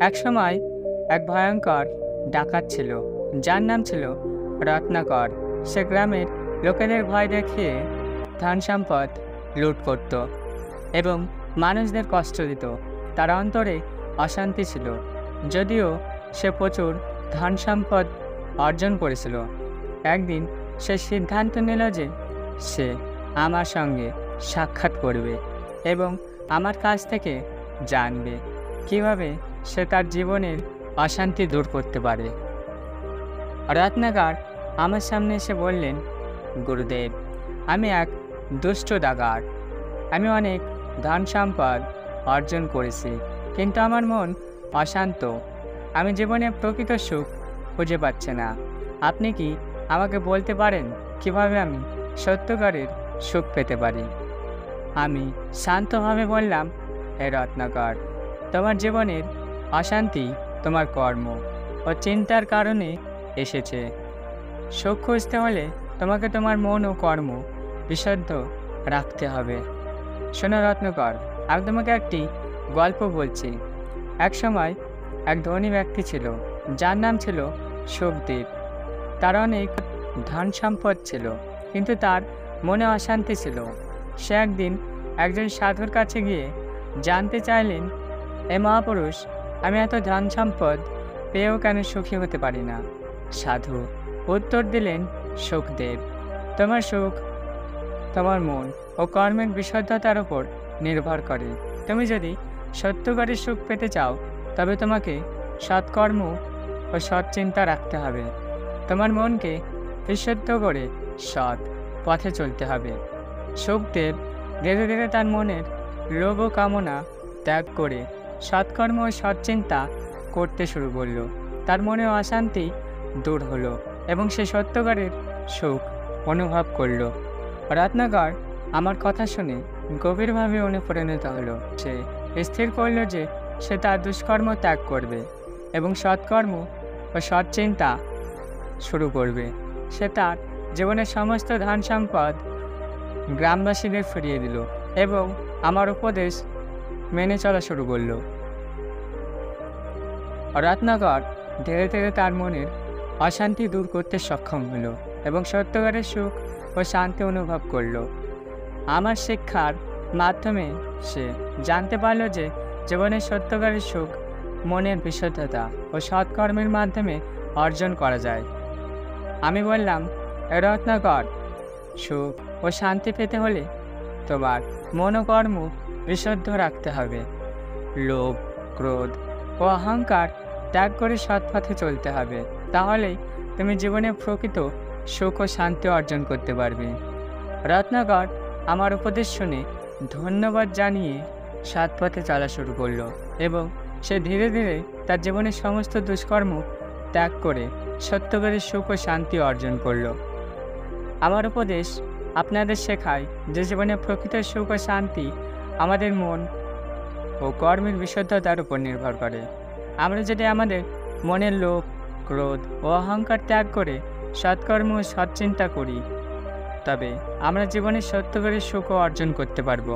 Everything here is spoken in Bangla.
একসময় এক ভয়ঙ্কর ডাকাত ছিল, যার নাম ছিল রত্নাকর। সে গ্রামের লোকেদের ভয় দেখিয়ে ধন সম্পদ লুট করত এবং মানুষদের কষ্ট দিত। তার অন্তরে অশান্তি ছিল, যদিও সে প্রচুর ধন সম্পদ অর্জন করেছিল। একদিন সে সিদ্ধান্ত নিল যে সে আমার সঙ্গে সাক্ষাৎ করবে এবং আমার কাছ থেকে জানবে কিভাবে সে তার জীবনের অশান্তি দূর করতে পারে। রত্নাকর আমার সামনে এসে বললেন, গুরুদেব, আমি এক দুষ্ট ডাকাত। আমি অনেক ধন সম্পদ অর্জন করেছি, কিন্তু আমার মন অশান্ত। আমি জীবনে প্রকৃত সুখ খুঁজে পাচ্ছি না। আপনি কি আমাকে বলতে পারেন কিভাবে আমি সত্যকারের সুখ পেতে পারি? আমি শান্তভাবে বললাম, হে রত্নাকর, তোমার জীবনের অশান্তি তোমার কর্ম ও চিন্তার কারণে এসেছে। সুখ খুঁজতে হলে তোমাকে তোমার মন ও কর্ম বিশুদ্ধ রাখতে হবে। শোনো রত্নাকর, আমি তোমাকে একটি গল্প বলছি। এক সময় এক ধনী ব্যক্তি ছিল, যার নাম ছিল সুখদেব। তার অনেক ধন সম্পদ ছিল, কিন্তু তার মনে অশান্তি ছিল। সে একদিন একজন সাধুর কাছে গিয়ে জানতে চাইলেন, এ মহাপুরুষ, আমি এত ধন সম্পদ পেয়েও কেন সুখী হতে পারি না? সাধু উত্তর দিলেন, সুখদেব, তোমার সুখ তোমার মন ও কর্মের বিশুদ্ধতার উপর নির্ভর করে। তুমি যদি সত্যকারের সুখ পেতে চাও, তবে তোমাকে সৎকর্ম ও সৎ চিন্তা রাখতে হবে। তোমার মনকে বিশুদ্ধ করে সৎ পথে চলতে হবে। সুখদেব ধীরে ধীরে তার মনের লোভ ও কামনা ত্যাগ করে সৎকর্ম ও সৎ চিন্তা করতে শুরু করল। তার মনে অশান্তি দূর হলো এবং সে সত্যকারের সুখ অনুভব করল। রত্নাকর আমার কথা শুনে গভীরভাবে অনুপ্রাণিত হলো। সে স্থির করল যে সে তার দুষ্কর্ম ত্যাগ করবে এবং সৎকর্ম ও সৎ চিন্তা শুরু করবে। সে তার জীবনের সমস্ত ধন সম্পদ গ্রামবাসীদের ফিরিয়ে দিল এবং আমার উপদেশ মেনে চলা শুরু করল। রত্নাকর ধীরে ধীরে তার মনের অশান্তি দূর করতে সক্ষম হলো এবং সত্যকারের সুখ ও শান্তি অনুভব করল। আমার শিক্ষার মাধ্যমে সে জানতে পারল যে জীবনের সত্যকারের সুখ মনের বিশুদ্ধতা ও সৎকর্মের মাধ্যমে অর্জন করা যায়। আমি বললাম, রত্নাকর, সুখ ও শান্তি পেতে হলে তোমার মন ও কর্ম বিশুদ্ধ রাখতে হবে। লোভ, ক্রোধ ও অহংকার ত্যাগ করে সৎ পথে চলতে হবে। তাহলেই তুমি জীবনে প্রকৃত সুখ ও শান্তি অর্জন করতে পারবে। রত্নাকর আমার উপদেশ শুনে ধন্যবাদ জানিয়ে সৎ পথে চলা শুরু করলো এবং সে ধীরে ধীরে তার জীবনের সমস্ত দুষ্কর্ম ত্যাগ করে সত্যকারের সুখ ও শান্তি অর্জন করলো। আমার উপদেশ আপনাদের শেখায় যে জীবনে প্রকৃত সুখ ও শান্তি আমাদের মন ও কর্মের বিশুদ্ধতার উপর নির্ভর করে। আমরা যদি আমাদের মনের লোভ, ক্রোধ ও অহংকার ত্যাগ করে সৎকর্ম ও সৎচিন্তা করি, তবে আমরা জীবনের সত্যকারের সুখ অর্জন করতে পারব।